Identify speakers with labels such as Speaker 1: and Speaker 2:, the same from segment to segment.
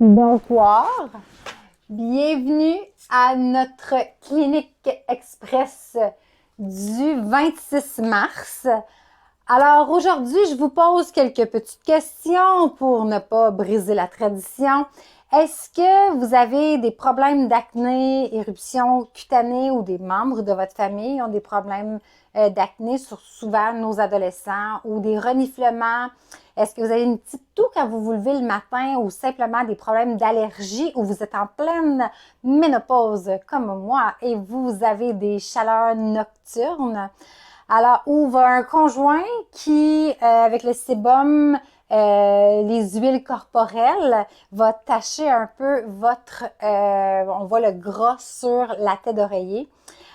Speaker 1: Bonsoir, bienvenue à notre clinique express du 26 mars. Alors aujourd'hui, je vous pose quelques petites questions pour ne pas briser la tradition. Est-ce que vous avez des problèmes d'acné, éruption cutanée ou des membres de votre famille ont des problèmes d'acné, souvent nos adolescents, ou des reniflements? Est-ce que vous avez une petite toux quand vous vous levez le matin ou simplement des problèmes d'allergie ou vous êtes en pleine ménopause comme moi et vous avez des chaleurs nocturnes? Alors, ou un conjoint qui, avec le sébum, les huiles corporelles, va tacher un peu on voit le gras sur la tête d'oreiller.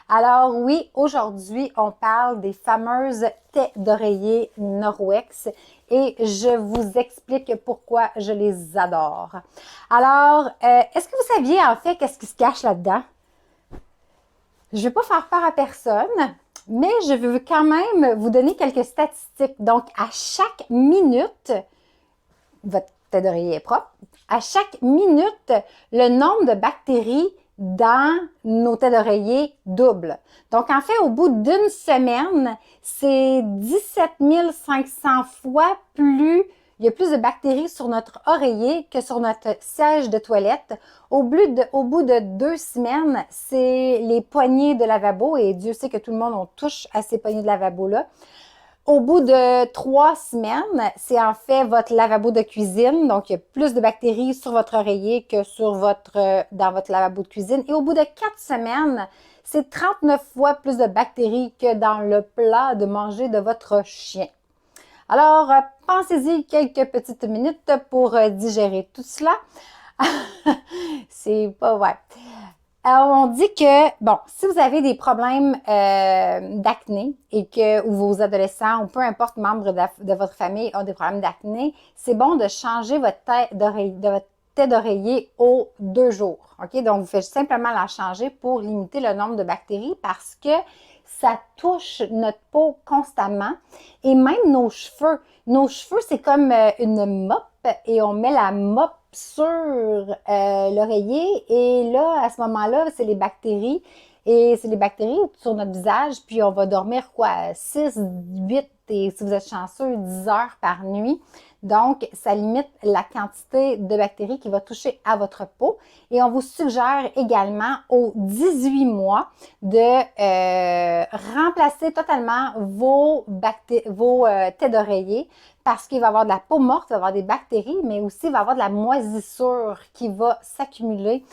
Speaker 1: Alors oui, aujourd'hui, on parle des fameuses têtes d'oreiller Norwex et je vous explique pourquoi je les adore. Alors, est-ce que vous saviez en fait qu'est-ce qui se cache là-dedans? Je ne vais pas faire peur à personne, mais je veux quand même vous donner quelques statistiques. Donc, à chaque minute, votre tête d'oreiller est propre. À chaque minute, le nombre de bactéries dans nos têtes d'oreiller double. Donc, en fait, au bout d'une semaine, c'est 17 500 fois plus, il y a plus de bactéries sur notre oreiller que sur notre siège de toilette. Au bout de 2 semaines, c'est les poignées de lavabo, et Dieu sait que tout le monde, on touche à ces poignées de lavabo-là. Au bout de 3 semaines, c'est en fait votre lavabo de cuisine. Donc, il y a plus de bactéries sur votre oreiller que dans votre lavabo de cuisine. Et au bout de 4 semaines, c'est 39 fois plus de bactéries que dans le plat de manger de votre chien. Alors, pensez-y quelques petites minutes pour digérer tout cela. C'est pas vrai. Alors, on dit que, bon, si vous avez des problèmes d'acné et que ou vos adolescents ou peu importe membres de votre famille ont des problèmes d'acné, c'est bon de changer votre tête d'oreiller aux 2 jours. OK? Donc, vous faites simplement la changer pour limiter le nombre de bactéries parce que ça touche notre peau constamment et même nos cheveux. Nos cheveux, c'est comme une mop et on met la mop sur l'oreiller et là, à ce moment-là, c'est les bactéries et c'est les bactéries sur notre visage puis on va dormir quoi? 6, 8 et si vous êtes chanceux, 10 heures par nuit. Donc, ça limite la quantité de bactéries qui va toucher à votre peau. Et on vous suggère également aux 18 mois de remplacer totalement vos têtes d'oreiller parce qu'il va y avoir de la peau morte, il va y avoir des bactéries, mais aussi il va y avoir de la moisissure qui va s'accumuler.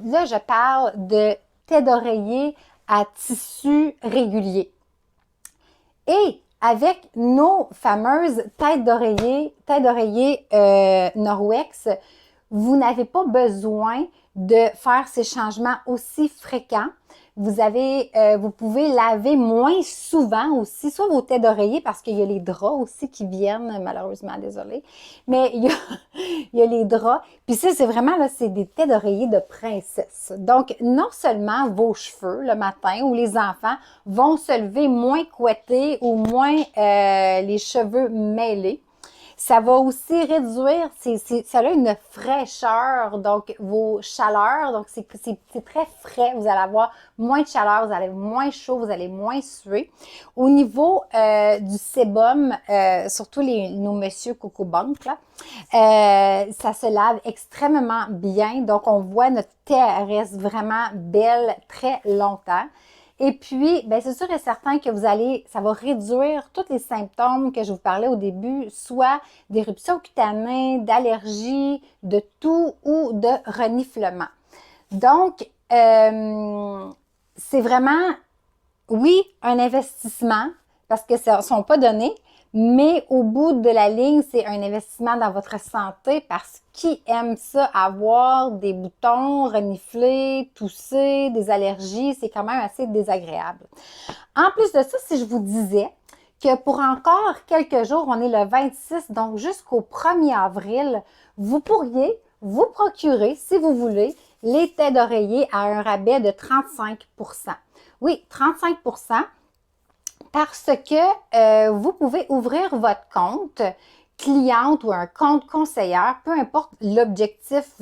Speaker 1: Là, je parle de têtes d'oreiller à tissu régulier. Et avec nos fameuses têtes d'oreiller Norwex, vous n'avez pas besoin de faire ces changements aussi fréquents. Vous pouvez laver moins souvent aussi, soit vos têtes d'oreiller, parce qu'il y a les draps aussi qui viennent, malheureusement, désolé, mais il y a les draps. Puis ça, c'est vraiment, là, c'est des têtes d'oreiller de princesse. Donc, non seulement vos cheveux, le matin, ou les enfants, vont se lever moins couettés ou moins les cheveux mêlés, ça va aussi réduire, ça a une fraîcheur, donc vos chaleurs, donc c'est très frais, vous allez avoir moins de chaleur, vous allez moins chaud, vous allez moins suer. Au niveau du sébum, surtout nos messieurs Coco Bank, là, ça se lave extrêmement bien, donc on voit notre tête reste vraiment belle très longtemps. Et puis, ben c'est sûr et certain que ça va réduire tous les symptômes que je vous parlais au début, soit d'éruption cutanée, d'allergie, de toux ou de reniflement. Donc, c'est vraiment, oui, un investissement parce que ça ne sont pas donnés, mais au bout de la ligne, c'est un investissement dans votre santé parce qui aime ça, avoir des boutons, renifler, tousser, des allergies, c'est quand même assez désagréable. En plus de ça, si je vous disais que pour encore quelques jours, on est le 26, donc jusqu'au 1er avril, vous pourriez vous procurer, si vous voulez, les têtes d'oreiller à un rabais de 35 %. Oui, 35 % parce que vous pouvez ouvrir votre compte cliente ou un compte conseillère, peu importe l'objectif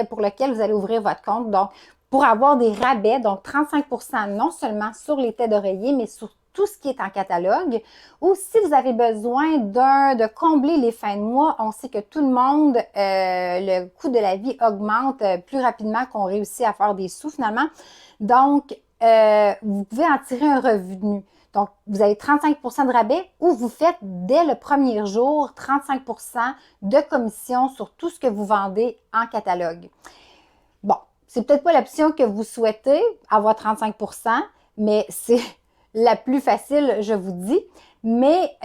Speaker 1: pour lequel vous allez ouvrir votre compte. Donc, pour avoir des rabais, donc 35% non seulement sur les têtes d'oreiller, mais sur tout ce qui est en catalogue. Ou si vous avez besoin de combler les fins de mois, on sait que tout le monde, le coût de la vie augmente plus rapidement qu'on réussit à faire des sous finalement. Donc, vous pouvez en tirer un revenu. Donc, vous avez 35% de rabais ou vous faites dès le premier jour 35% de commission sur tout ce que vous vendez en catalogue. Bon, c'est peut-être pas l'option que vous souhaitez, avoir 35%, mais c'est la plus facile, je vous dis. Mais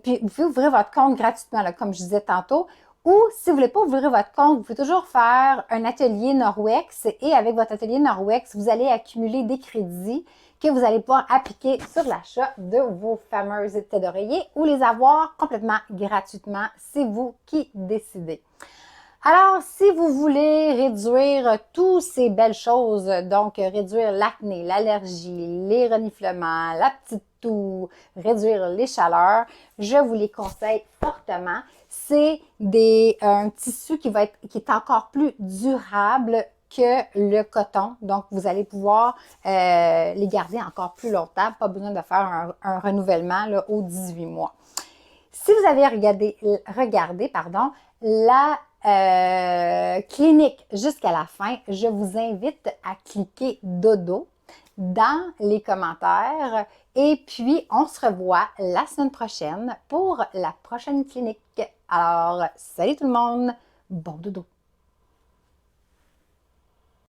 Speaker 1: puis vous pouvez ouvrir votre compte gratuitement, là, comme je disais tantôt. Ou si vous ne voulez pas ouvrir votre compte, vous pouvez toujours faire un atelier Norwex et avec votre atelier Norwex, vous allez accumuler des crédits que vous allez pouvoir appliquer sur l'achat de vos fameuses têtes d'oreiller ou les avoir complètement gratuitement. C'est vous qui décidez. Alors, si vous voulez réduire toutes ces belles choses, donc réduire l'acné, l'allergie, les reniflements, la petite toux, réduire les chaleurs, je vous les conseille fortement. C'est un tissu qui est encore plus durable que le coton. Donc, vous allez pouvoir les garder encore plus longtemps. Pas besoin de faire un renouvellement là, aux 18 mois. Si vous avez regardé la clinique jusqu'à la fin, je vous invite à cliquer dodo dans les commentaires et puis on se revoit la semaine prochaine pour la prochaine clinique. Alors, salut tout le monde, bon dodo!